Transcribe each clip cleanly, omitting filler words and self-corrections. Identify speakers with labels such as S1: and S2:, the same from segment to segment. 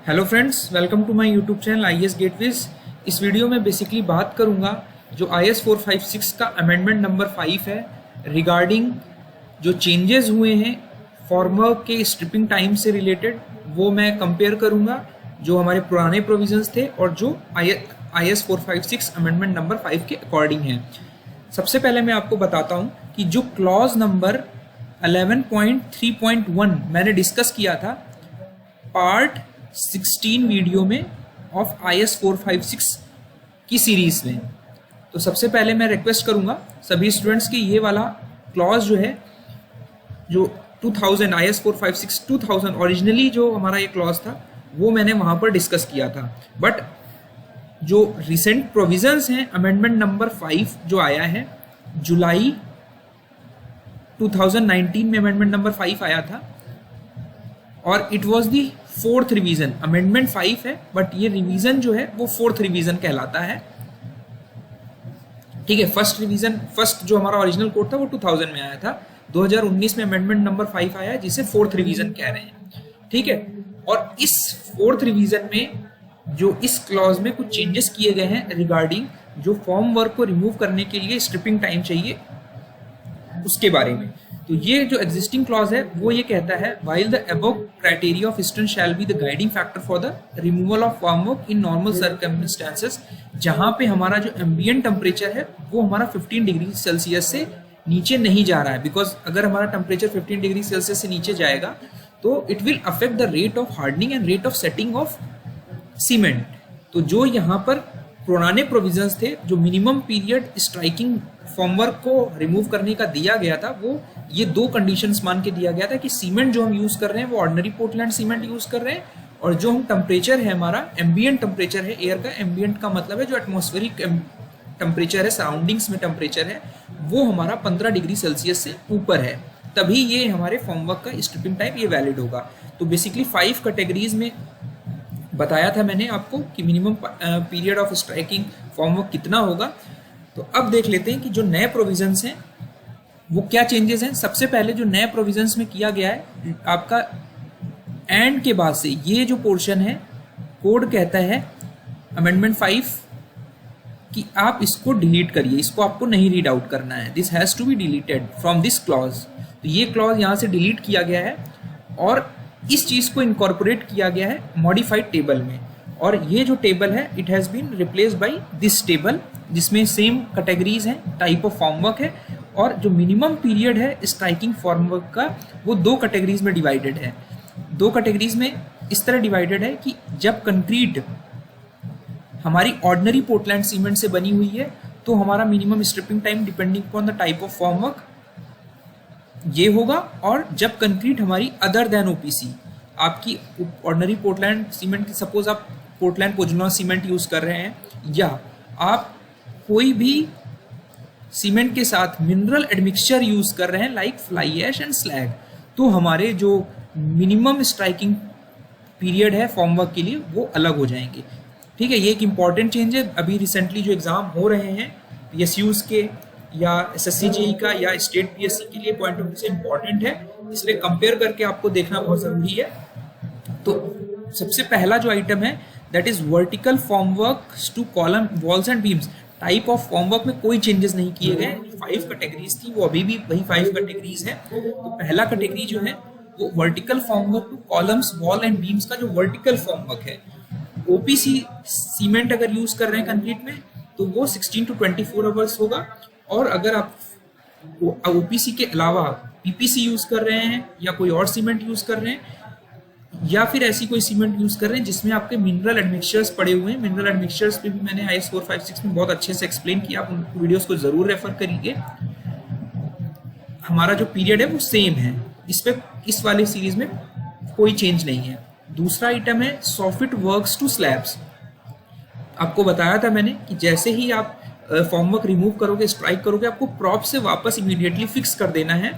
S1: Hello friends, welcome to my YouTube channel IES-GATEWiz। इस video में basically बात करूंगा जो IS 456 का अमेंडमेंट नंबर 5 है रिगार्डिंग जो चेंजेस हुए हैं फॉर्मवर्क के स्ट्रिपिंग टाइम से रिलेटेड, वो मैं कंपेयर करूंगा जो हमारे पुराने प्रोविजंस थे और जो IS 456 अमेंडमेंट नंबर 5 के अकॉर्डिंग है। सबसे पहले मैं आपको बताता हूँ कि जो क्लॉज नंबर 11.3.1 मैंने डिस्कस किया था पार्ट 16 वीडियो में ऑफ IS 456 की सीरीज में। तो सबसे पहले मैं रिक्वेस्ट करूंगा सभी स्टूडेंट्स की ये वाला क्लॉज जो है जो 2000 IS 456 2000 ओरिजिनली जो हमारा ये क्लॉज था वो मैंने वहां पर डिस्कस किया था, बट जो रिसेंट प्रोविजंस हैं अमेंडमेंट नंबर 5 जो आया है जुलाई 2019 में अमेंडमेंट नंबर 5 आया था और it was the 4th revision. Amendment 5 है बट ये रिवीजन जो है वो 4th रिवीजन कहलाता है। ठीक है, फर्स्ट जो हमारा ओरिजिनल कोड था वो 2000 में आया था, 2019 में अमेंडमेंट नंबर 5 आया जिसे 4th रिवीजन कह रहे हैं। ठीक है, और इस 4th रिवीजन में जो इस क्लॉज में कुछ चेंजेस किए गए हैं रिगार्डिंग जो फॉर्म वर्क को रिमूव करने के लिए स्ट्रिपिंग टाइम चाहिए उसके बारे में। तो ये जो एग्जिस्टिंग क्लॉज है वो ये कहता है while the above criteria of eastern shall be the guiding factor for the removal of form work in normal circumstances, जहां पे हमारा जो एम्बिएंट टेम्परेचर है वो हमारा 15 डिग्री सेल्सियस से नीचे नहीं जा रहा है। बिकॉज अगर हमारा टेम्परेचर 15 डिग्री सेल्सियस से नीचे जाएगा तो it will affect the rate of hardening and rate of setting of cement. तो जो यहाँ पर पुराने प्रोविजंस थे जो मिनिमम पीरियड स्ट्राइकिंग फॉर्मवर्क को रिमूव करने का दिया गया था वो ये दो कंडीशंस मान के दिया गया था कि सीमेंट जो हम यूज कर रहे हैं वो ऑर्डिनरी पोर्टलैंड सीमेंट यूज कर रहे हैं और जो हम टेम्परेचर है हमारा एम्बिएंट टेम्परेचर है एयर का, एम्बिएंट का मतलब है जो एटमॉस्फेरिक टेम्परेचर है, सराउंडिंग्स में टेम्परेचर है, वो हमारा 15 डिग्री सेल्सियस से ऊपर है, तभी ये हमारे फॉर्मवर्क का स्ट्रिपिंग टाइम ये वैलिड होगा। तो बेसिकली 5 कैटेगरीज में बताया था मैंने आपको कि minimum period of striking formwork कितना होगा। तो अब देख लेते हैं कि जो नए प्रोविजंस हैं वो क्या चेंजेस हैं। सबसे पहले जो नए प्रोविजंस में किया गया है आपका एंड के बाद से ये जो पोर्शन है कोड कहता है अमेंडमेंट 5 कि आप इसको डिलीट करिए, इसको आपको नहीं रीड आउट करना है, this has to be deleted from this clause. तो ये क्लॉज यहाँ से डिलीट किया गया है और इस चीज को इनकॉर्पोरेट किया गया है मॉडिफाइड टेबल में, और ये जो टेबल है it has been replaced by this table जिसमें सेम कैटेगरीज हैं, टाइप ऑफ फॉर्मवर्क है और जो मिनिमम पीरियड है स्ट्राइकिंग फॉर्मवर्क का वो 2 कैटेगरीज में डिवाइडेड है। 2 कैटेगरीज में इस तरह डिवाइडेड है कि जब कंक्रीट हमारी ऑर्डिनरी पोर्टलैंड सीमेंट से बनी हुई है तो हमारा minimum stripping time depending upon the type of formwork ये होगा, और जब कंक्रीट हमारी अदर देन OPC आपकी ऑर्डिनरी पोर्टलैंड सीमेंट, सपोज आप पोर्टलैंड पोजुला सीमेंट यूज कर रहे हैं या आप कोई भी सीमेंट के साथ मिनरल एडमिक्सचर यूज कर रहे हैं like fly ash and slag, तो हमारे जो मिनिमम स्ट्राइकिंग पीरियड है फॉर्मवर्क के लिए वो अलग हो जाएंगे। ठीक है, ये एक इंपॉर्टेंट चेंज है। अभी रिसेंटली जो एग्जाम हो रहे हैं PSUs के या SSC-JEE का या स्टेट PSC के लिए पॉइंट ऑफ व्यू से इंपॉर्टेंट है, इसलिए कंपेयर करके आपको देखना बहुत जरूरी है। तो सबसे पहला जो आइटम है that is vertical formwork to column walls and beams. Type of formwork में कोई चेंजेस नहीं किए गए, 5 कैटेगरीज थी वो अभी भी वही 5 कैटेगरीज है। तो पहला कैटेगरी जो है वो vertical formwork two columns wall and beams का जो वर्टिकल फॉर्मवर्क है। OPC सीमेंट अगर यूज कर रहे हैं कंक्रीट में तो वो 16 to 24 आवर्स होगा, और अगर आप OPC के अलावा PPC यूज कर रहे हैं या कोई और सीमेंट यूज कर रहे हैं या फिर ऐसी कोई सीमेंट यूज कर रहे हैं जिसमें आपके मिनरल एडमिक्सचर्स पड़े हुए हैं, मिनरल एडमिक्सचर्स पे भी मैंने IS 456 में बहुत अच्छे से एक्सप्लेन किया, आप उन वीडियोस को जरूर रेफर करिए। हमारा जो पीरियड है वो सेम है, इस पे इस वाले सीरीज में कोई चेंज नहीं है। दूसरा आइटम है सॉफिट वर्क्स टू स्लैब्स। आपको बताया था मैंने कि जैसे ही आप फॉर्मवर्क रिमूव करोगे, स्ट्राइक करोगे, आपको प्रॉप से वापस इमीडिएटली फिक्स कर देना है।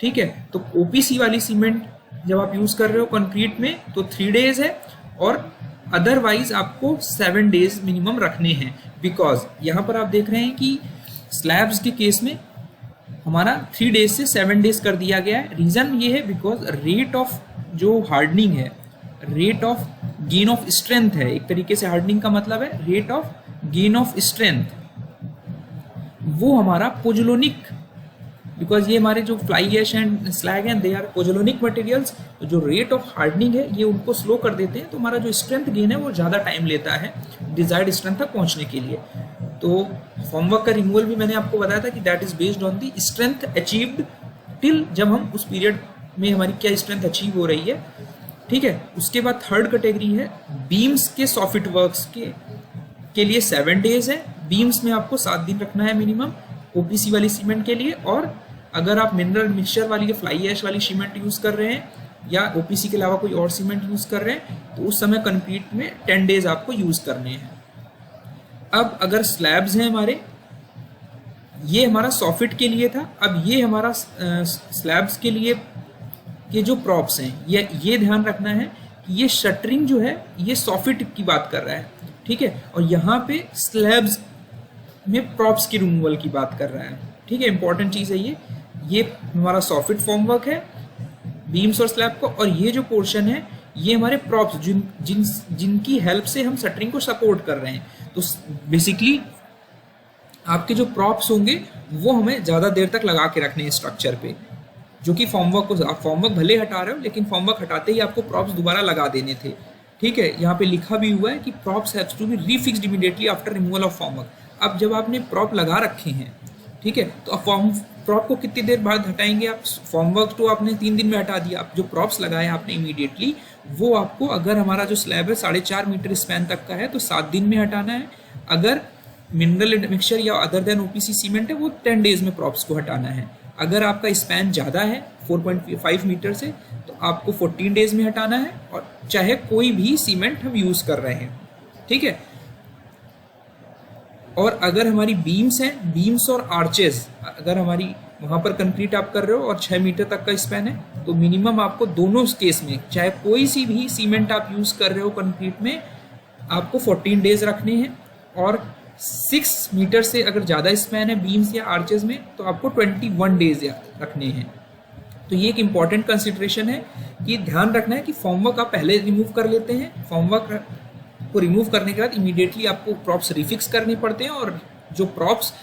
S1: ठीक है, तो OPC वाली सीमेंट जब आप यूज कर रहे हो कंक्रीट में तो 3 डेज है और अदरवाइज आपको 7 डेज मिनिमम रखने हैं। बिकॉज यहाँ पर आप देख रहे हैं कि स्लैब्स के केस में हमारा 3 डेज से 7 डेज कर दिया गया है। रीजन ये है बिकॉज रेट ऑफ जो हार्डनिंग है, rate of gain of strength है, एक तरीके से हार्डनिंग का मतलब है rate of gain of strength, वो हमारा पोजोलोनिक, बिकॉज ये हमारे जो फ्लाई ऐश एंड स्लैग हैं दे आर पोजोलोनिक मटेरियल्स, तो जो रेट ऑफ हार्डनिंग है ये उनको स्लो कर देते हैं, तो हमारा जो स्ट्रेंथ गेन है वो ज़्यादा टाइम लेता है डिजायर्ड स्ट्रेंथ तक पहुंचने के लिए। तो फॉर्मवर्क का रिमूवल भी मैंने आपको बताया था कि that is based on the strength achieved till, जब हम उस पीरियड में हमारी क्या स्ट्रेंथ अचीव हो रही है। ठीक है, उसके बाद थर्ड कैटेगरी है बीम्स के सॉफ्ट वर्क्स के लिए 7 डेज है, बीम्स में आपको 7 दिन रखना है मिनिमम ओपीसी वाली सीमेंट के लिए, और अगर आप मिनरल मिक्सचर वाली या फ्लाई ऐश वाली सीमेंट यूज कर रहे हैं या ओपीसी के अलावा कोई और सीमेंट यूज कर रहे हैं तो उस समय कंक्रीट में 10 डेज आपको यूज करने हैं। अब अगर स्लैब्स हैं हमारे, ये हमारा सॉफिट के लिए था, अब ये हमारा स्लैब्स के लिए के जो प्रॉप्स हैं ये ध्यान रखना है कि ये शटरिंग जो है ये सॉफिट की बात कर रहा है, ठीक है, और यहाँ पे स्लैब्स में प्रॉप्स की रिमूवल की बात कर रहा है। ठीक है, इंपॉर्टेंट चीज़ है ये हमारा सॉफिट फॉर्मवर्क है बीम्स और स्लैब को, और ये जो पोर्शन है ये हमारे प्रॉप्स जिनकी हेल्प से हम शटरिंग को सपोर्ट कर रहे हैं। तो बेसिकली आपके जो प्रॉप्स होंगे वो हमें ज़्यादा देर तक लगा के रखने हैं स्ट्रक्चर पे, जो कि फॉर्मवर्क को आप फॉर्मवर्क भले हटा रहे हो लेकिन फॉर्मवर्क हटाते ही आपको प्रॉप्स दोबारा लगा देने थे। ठीक है, यहाँ पे लिखा भी हुआ है कि props haves to be refixed immediately after removal of formwork. अब जब आपने प्रॉप लगा रखे हैं, ठीक है, तो अब प्रॉप को कितनी देर बाद हटाएंगे आप? फॉर्मवर्क तो आपने 3 दिन में हटा दिया, आप जो प्रॉप्स लगाए आपने इमीडिएटली, वो आपको अगर हमारा जो स्लैब है 4.5 मीटर स्पैन तक का है तो 7 दिन में हटाना है। अगर मिनरल मिक्सचर या अदर देन ओपीसी सीमेंट है वो 10 डेज में प्रॉप्स को हटाना है। अगर आपका स्पैन ज़्यादा है 4.5 मीटर से तो आपको 14 डेज में हटाना है, और चाहे कोई भी सीमेंट हम यूज़ कर रहे हैं। ठीक है, और अगर हमारी बीम्स हैं, बीम्स और आर्चेस, अगर हमारी वहाँ पर कंक्रीट आप कर रहे हो और 6 मीटर तक का स्पैन है तो मिनिमम आपको दोनों केस में चाहे कोई सी भी सीमेंट आप यूज़ कर रहे हो कंक्रीट में आपको 14 डेज रखने हैं, और 6 मीटर से अगर ज़्यादा स्पैन है बीम्स या आर्चेस में तो आपको 21 डेज रखने हैं। तो ये एक इम्पॉर्टेंट कंसिडरेशन है कि ध्यान रखना है कि फॉर्मवर्क आप पहले रिमूव कर लेते हैं, फॉर्मवर्क को रिमूव करने के बाद इमीडिएटली आपको प्रॉप्स रिफिक्स करने पड़ते हैं, और जो प्रॉप्स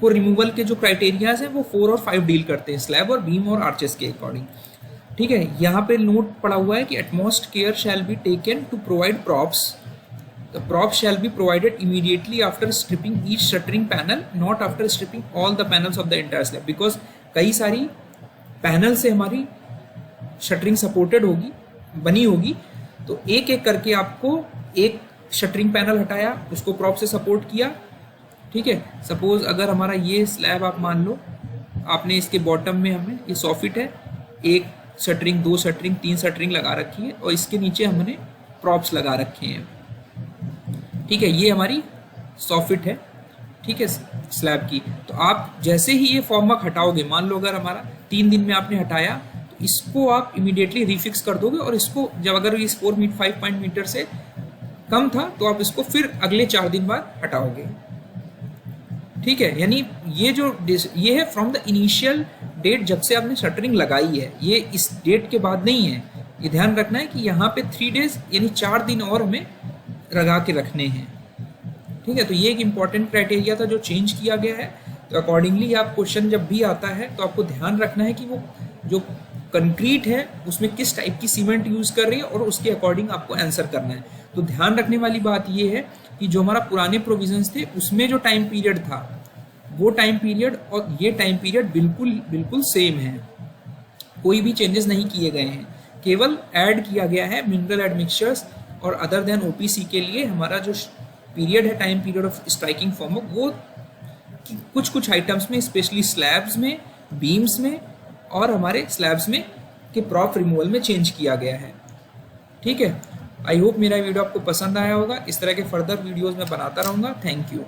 S1: को रिमूवल के जो क्राइटेरियाज हैं वो 4 और 5 डील करते हैं स्लैब और बीम और आर्चेस के अकॉर्डिंग। ठीक है, यहाँ पे नोट पड़ा हुआ है कि utmost care shall be taken to provide props, the props shall be provided immediately after stripping each shuttering panel, not after stripping all the panels of the entire slab, because कई सारी panel से हमारी shuttering supported होगी, बनी होगी, तो एक एक करके आपको एक शटरिंग पैनल हटाया, उसको प्रॉप से सपोर्ट किया। ठीक है, सपोज अगर हमारा ये स्लैब आप मान लो आपने इसके बॉटम में हमें ये सॉफिट है, 1 शटरिंग 2 शटरिंग 3 शटरिंग लगा रखी है, और इसके नीचे हमने प्रॉप्स लगा रखे हैं। ठीक है, ये हमारी सॉफिट है, ठीक है, स्लैब की। तो आप जैसे ही ये फॉर्मवर्क हटाओगे, मान लो अगर हमारा 3 दिन में आपने हटाया तो इसको आप इमीडिएटली रिफिक्स कर दोगे, और इसको जब अगर इस 4.5 मीटर से कम था तो आप इसको फिर अगले 4 दिन बाद हटाओगे। ठीक है, यानी ये है फ्रॉम द इनिशियल डेट जब से आपने शटरिंग लगाई है, ये इस डेट के बाद नहीं है। ये ध्यान रखना है कि यहाँ पे 3 डेज यानी 4 दिन और हमें लगा के रखने हैं। ठीक है, तो ये एक इम्पॉर्टेंट क्राइटेरिया था जो चेंज किया गया है। तो अकॉर्डिंगली आप क्वेश्चन जब भी आता है तो आपको ध्यान रखना है कि वो जो कंक्रीट है उसमें किस टाइप की सीमेंट यूज़ कर रही है और उसके अकॉर्डिंग आपको आंसर करना है। तो ध्यान रखने वाली बात ये है कि जो हमारा पुराने प्रोविजंस थे उसमें जो टाइम पीरियड था वो टाइम पीरियड और ये टाइम पीरियड बिल्कुल सेम है, कोई भी चेंजेस नहीं किए गए हैं, केवल ऐड किया गया है मिनरल एडमिक्सचर्स और अदर देन ओपीसी के लिए हमारा जो पीरियड है time period of striking formwork वो कुछ आइटम्स में स्पेशली स्लैब्स में, बीम्स में और हमारे स्लैब्स में के प्रॉप रिमूवल में चेंज किया गया है। ठीक है, आई होप मेरा वीडियो आपको पसंद आया होगा। इस तरह के फर्दर वीडियोस मैं बनाता रहूँगा। Thank you.